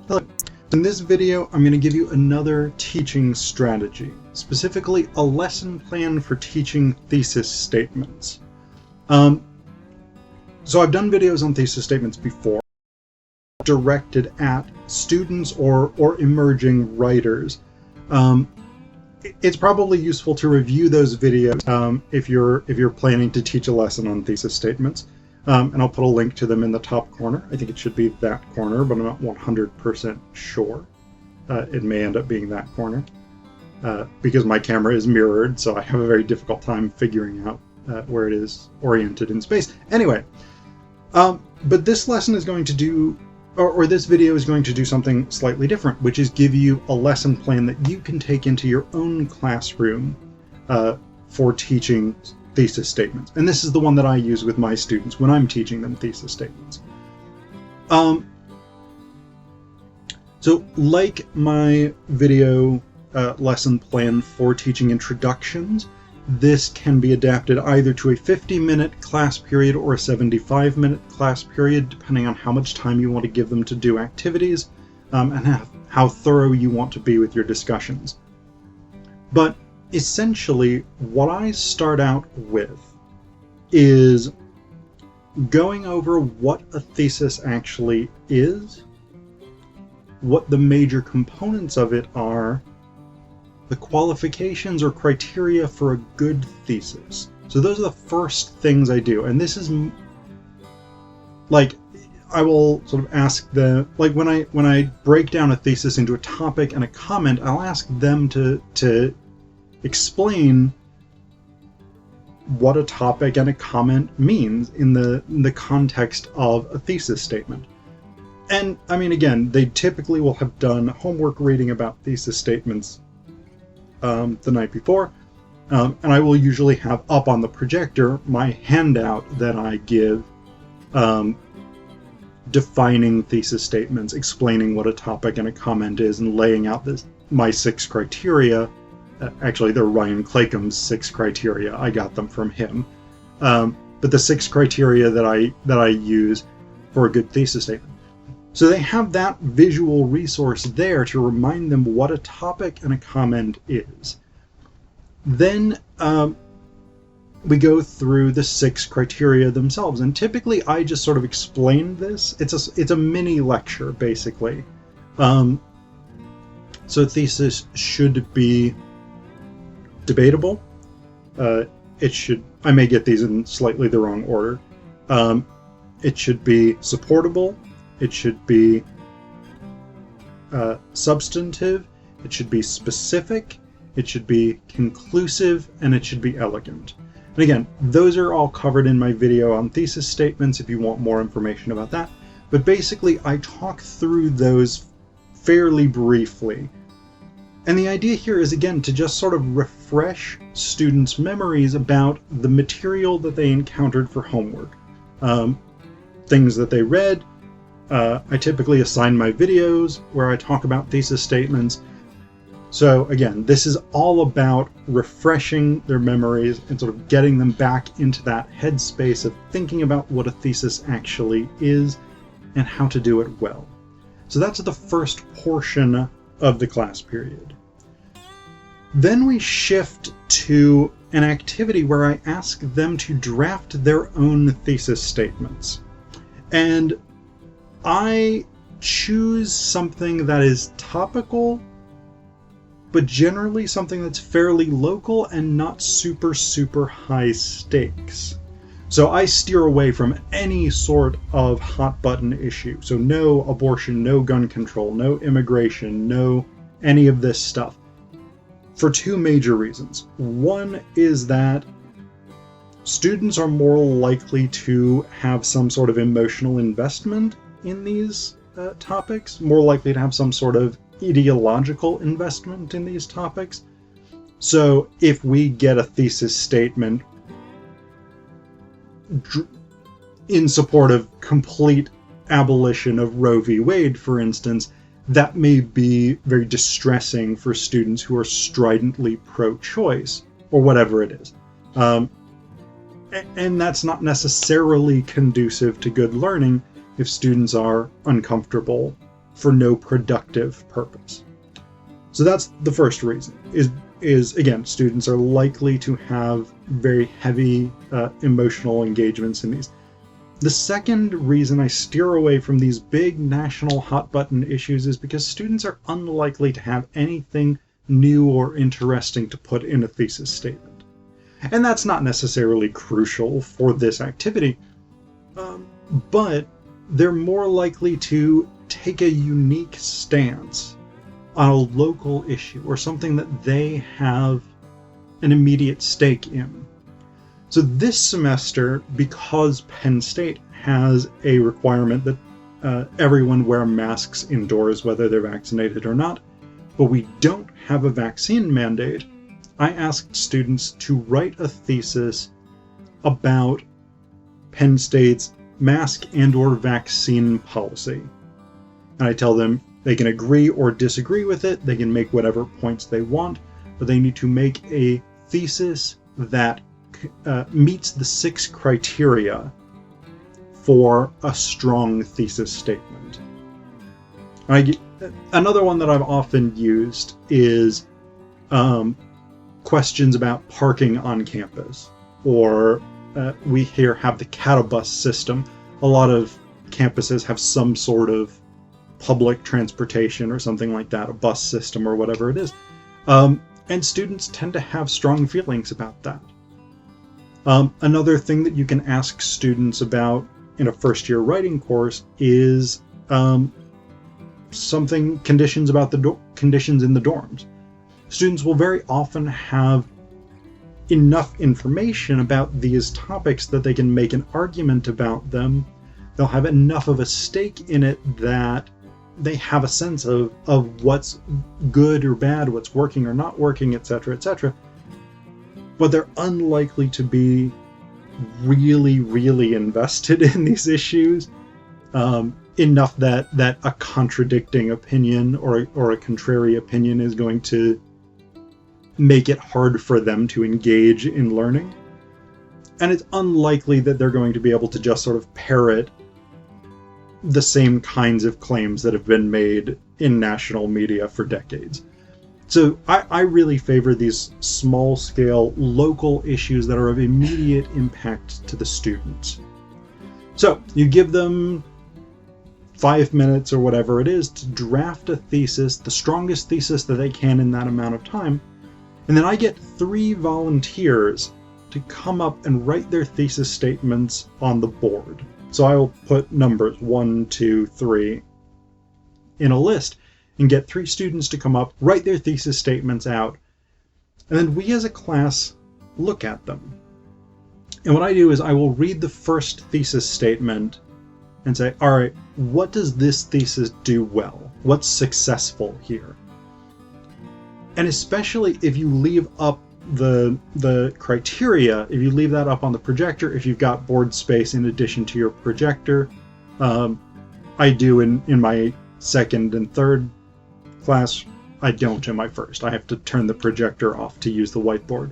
Hello. In this video, I'm going to give you another teaching strategy, specifically a lesson plan for teaching thesis statements. So I've done videos on thesis statements before, directed at students or emerging writers. It's probably useful to review those videos if you're planning to teach a lesson on thesis statements. And I'll put a link to them in the top corner. I think it should be that corner, but I'm not 100% sure. It may end up being that corner because my camera is mirrored, so I have a very difficult time figuring out where it is oriented in space. Anyway, but this lesson is going to do, or this video is going to do something slightly different, which is give you a lesson plan that you can take into your own classroom for teaching thesis statements. And this is the one that I use with my students when I'm teaching them thesis statements. So like my video lesson plan for teaching introductions, this can be adapted either to a 50-minute class period or a 75-minute class period, depending on how much time you want to give them to do activities and how thorough you want to be with your discussions. But essentially, what I start out with is going over what a thesis actually is, what the major components of it are, the qualifications or criteria for a good thesis. So those are the first things I do, and this is like I will sort of ask them, like when I break down a thesis into a topic and a comment, I'll ask them to explain what a topic and a comment means in the context of a thesis statement. And I mean, again, they typically will have done homework reading about thesis statements the night before, and I will usually have up on the projector my handout that I give defining thesis statements, explaining what a topic and a comment is, and laying out my 6 criteria. Actually, they're Ryan Claycombe's 6 criteria. I got them from him. But the 6 criteria that I use for a good thesis statement. So they have that visual resource there to remind them what a topic and a comment is. Then we go through the 6 criteria themselves, and typically I just sort of explain this. It's a mini lecture, basically. So a thesis should be debatable. I may get these in slightly the wrong order. It should be supportable. It should be substantive. It should be specific. It should be conclusive, and it should be elegant. And again, those are all covered in my video on thesis statements if you want more information about that. But basically, I talk through those fairly briefly. And the idea here is, again, to just sort of refresh students' memories about the material that they encountered for homework. Things that they read. I typically assign my videos where I talk about thesis statements. So again, this is all about refreshing their memories and sort of getting them back into that headspace of thinking about what a thesis actually is and how to do it well. So that's the first portion of the class period. Then we shift to an activity where I ask them to draft their own thesis statements. And I choose something that is topical, but generally something that's fairly local and not super, super high stakes. So I steer away from any sort of hot button issue. So no abortion, no gun control, no immigration, no any of this stuff. For 2 major reasons. One is that students are more likely to have some sort of emotional investment in these topics, more likely to have some sort of ideological investment in these topics. So if we get a thesis statement in support of complete abolition of Roe v. Wade, for instance, that may be very distressing for students who are stridently pro-choice, or whatever it is. And that's not necessarily conducive to good learning if students are uncomfortable for no productive purpose. So that's the first reason, is again, students are likely to have very heavy emotional engagements in these. The second reason I steer away from these big national hot button issues is because students are unlikely to have anything new or interesting to put in a thesis statement. And that's not necessarily crucial for this activity, but they're more likely to take a unique stance on a local issue or something that they have an immediate stake in. So this semester, because Penn State has a requirement that everyone wear masks indoors, whether they're vaccinated or not, but we don't have a vaccine mandate, I asked students to write a thesis about Penn State's mask and/or vaccine policy. And I tell them they can agree or disagree with it, they can make whatever points they want, but they need to make a thesis that meets the 6 criteria for a strong thesis statement. Another one that I've often used is questions about parking on campus, or we here have the cattle-bus system. A lot of campuses have some sort of public transportation or something like that, a bus system or whatever it is. And students tend to have strong feelings about that. Another thing that you can ask students about in a first-year writing course is conditions about the conditions in the dorms. Students will very often have enough information about these topics that they can make an argument about them. They'll have enough of a stake in it that they have a sense of what's good or bad, what's working or not working, etc., etc. But they're unlikely to be really, really invested in these issues enough that a contradicting opinion or a contrary opinion is going to make it hard for them to engage in learning. And it's unlikely that they're going to be able to just sort of parrot the same kinds of claims that have been made in national media for decades. So I really favor these small-scale, local issues that are of immediate impact to the students. So you give them 5 minutes or whatever it is to draft a thesis, the strongest thesis that they can in that amount of time, and then I get 3 volunteers to come up and write their thesis statements on the board. So I will put numbers 1, 2, 3 in a list and get 3 students to come up, write their thesis statements out, and then we as a class look at them. And what I do is I will read the first thesis statement and say, all right, what does this thesis do well? What's successful here? And especially if you leave up the criteria, if you leave that up on the projector, if you've got board space in addition to your projector, I do in my second and third class. I don't in my first. I have to turn the projector off to use the whiteboard.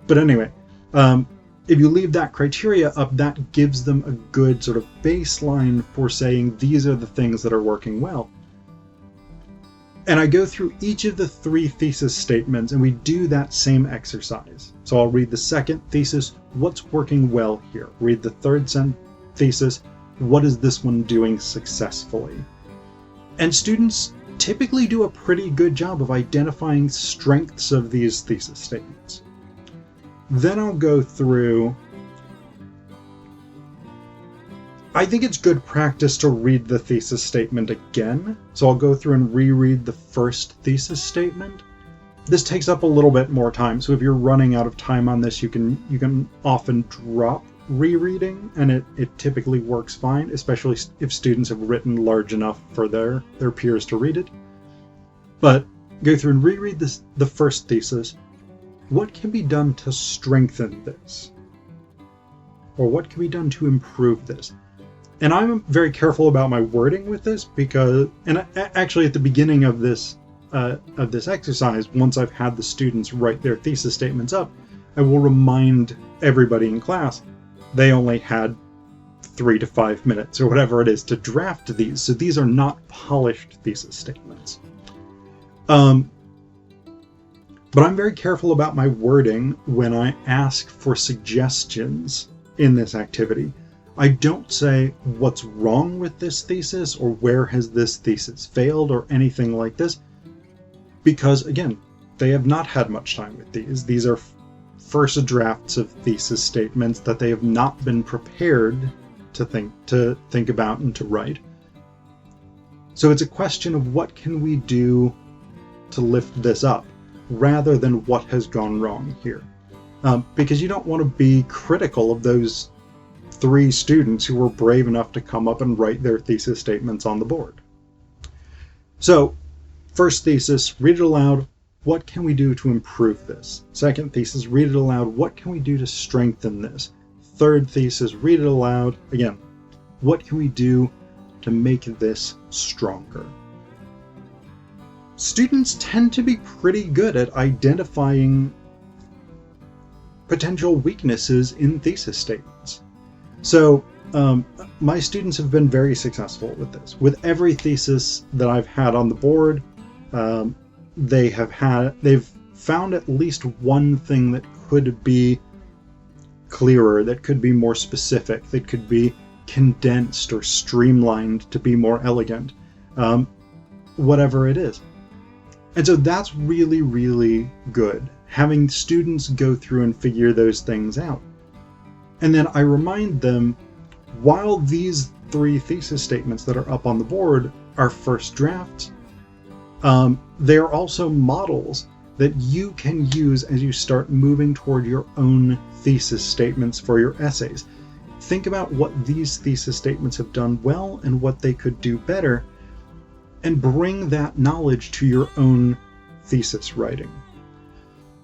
But anyway, if you leave that criteria up, that gives them a good sort of baseline for saying these are the things that are working well. And I go through each of the 3 thesis statements and we do that same exercise. So I'll read the second thesis, what's working well here? Read the third thesis, what is this one doing successfully? And students typically do a pretty good job of identifying strengths of these thesis statements. Then I'll go through. I think it's good practice to read the thesis statement again, so I'll go through and reread the first thesis statement. This takes up a little bit more time, so if you're running out of time on this, you can often drop rereading, and it typically works fine, especially if students have written large enough for their peers to read it. But go through and reread the first thesis. What can be done to strengthen this? Or what can be done to improve this? And I'm very careful about my wording with this because, and actually at the beginning of this exercise, once I've had the students write their thesis statements up, I will remind everybody in class they only had 3 to 5 minutes or whatever it is to draft these. So these are not polished thesis statements. But I'm very careful about my wording when I ask for suggestions in this activity. I don't say what's wrong with this thesis or where has this thesis failed or anything like this, because again, they have not had much time with these. These are first drafts of thesis statements that they have not been prepared to think about and to write. So it's a question of what can we do to lift this up, rather than what has gone wrong here. Because you don't want to be critical of those 3 students who were brave enough to come up and write their thesis statements on the board. So, first thesis, read it aloud. What can we do to improve this? Second thesis, read it aloud. What can we do to strengthen this? Third thesis, read it aloud. Again, what can we do to make this stronger? Students tend to be pretty good at identifying potential weaknesses in thesis statements. So my students have been very successful with this. With every thesis that I've had on the board, they've found at least one thing that could be clearer, that could be more specific, that could be condensed or streamlined to be more elegant, whatever it is. And so that's really, really good, having students go through and figure those things out. And then I remind them, while these 3 thesis statements that are up on the board are first drafts, they're also models that you can use as you start moving toward your own thesis statements for your essays. Think about what these thesis statements have done well and what they could do better, and bring that knowledge to your own thesis writing.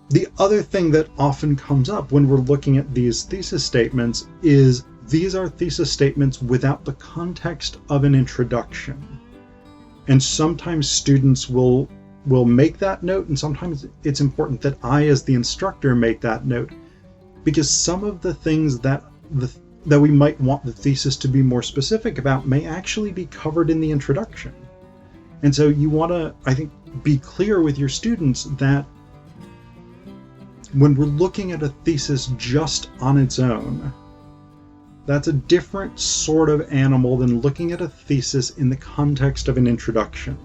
The other thing that often comes up when we're looking at these thesis statements is these are thesis statements without the context of an introduction. And sometimes students will make that note, and sometimes it's important that I, as the instructor, make that note, because some of the things that we might want the thesis to be more specific about may actually be covered in the introduction. And so you want to, I think, be clear with your students that when we're looking at a thesis just on its own, that's a different sort of animal than looking at a thesis in the context of an introduction.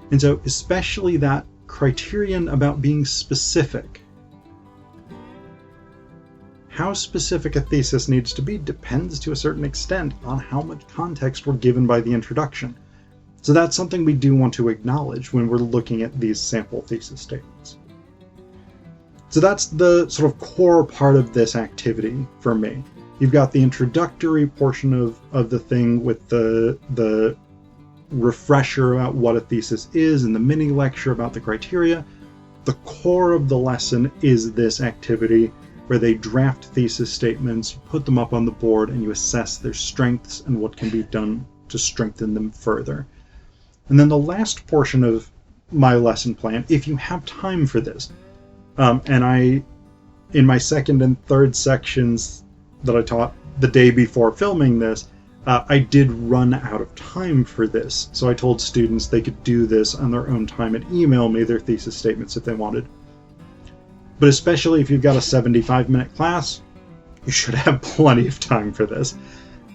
And so especially that criterion about being specific. How specific a thesis needs to be depends to a certain extent on how much context we're given by the introduction. So that's something we do want to acknowledge when we're looking at these sample thesis statements. So that's the sort of core part of this activity for me. You've got the introductory portion of the thing with the refresher about what a thesis is and the mini lecture about the criteria. The core of the lesson is this activity where they draft thesis statements, you put them up on the board, and you assess their strengths and what can be done to strengthen them further. And then the last portion of my lesson plan, if you have time for this, and in my second and third sections that I taught the day before filming this, I did run out of time for this. So I told students they could do this on their own time and email me their thesis statements if they wanted. But especially if you've got a 75-minute class, you should have plenty of time for this.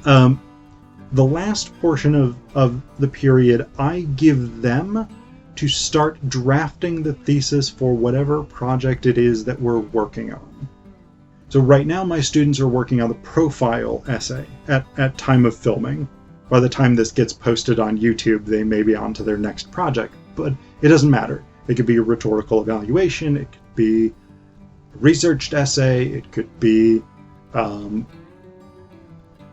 The last portion of the period, I give them to start drafting the thesis for whatever project it is that we're working on. So right now my students are working on the profile essay at time of filming. By the time this gets posted on YouTube, they may be on to their next project, but it doesn't matter. It could be a rhetorical evaluation, it could be a researched essay, it could be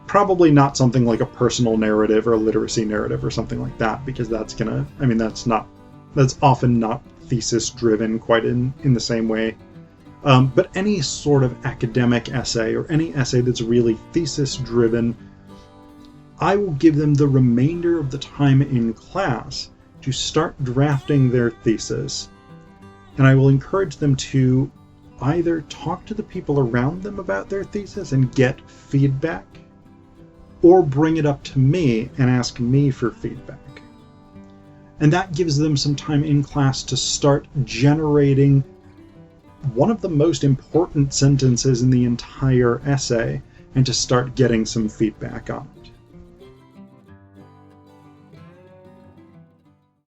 probably not something like a personal narrative or a literacy narrative or something like that, because that's often not thesis driven quite in the same way. But any sort of academic essay or any essay that's really thesis driven, I will give them the remainder of the time in class to start drafting their thesis. And I will encourage them to either talk to the people around them about their thesis and get feedback, or bring it up to me and ask me for feedback. And that gives them some time in class to start generating one of the most important sentences in the entire essay and to start getting some feedback on it.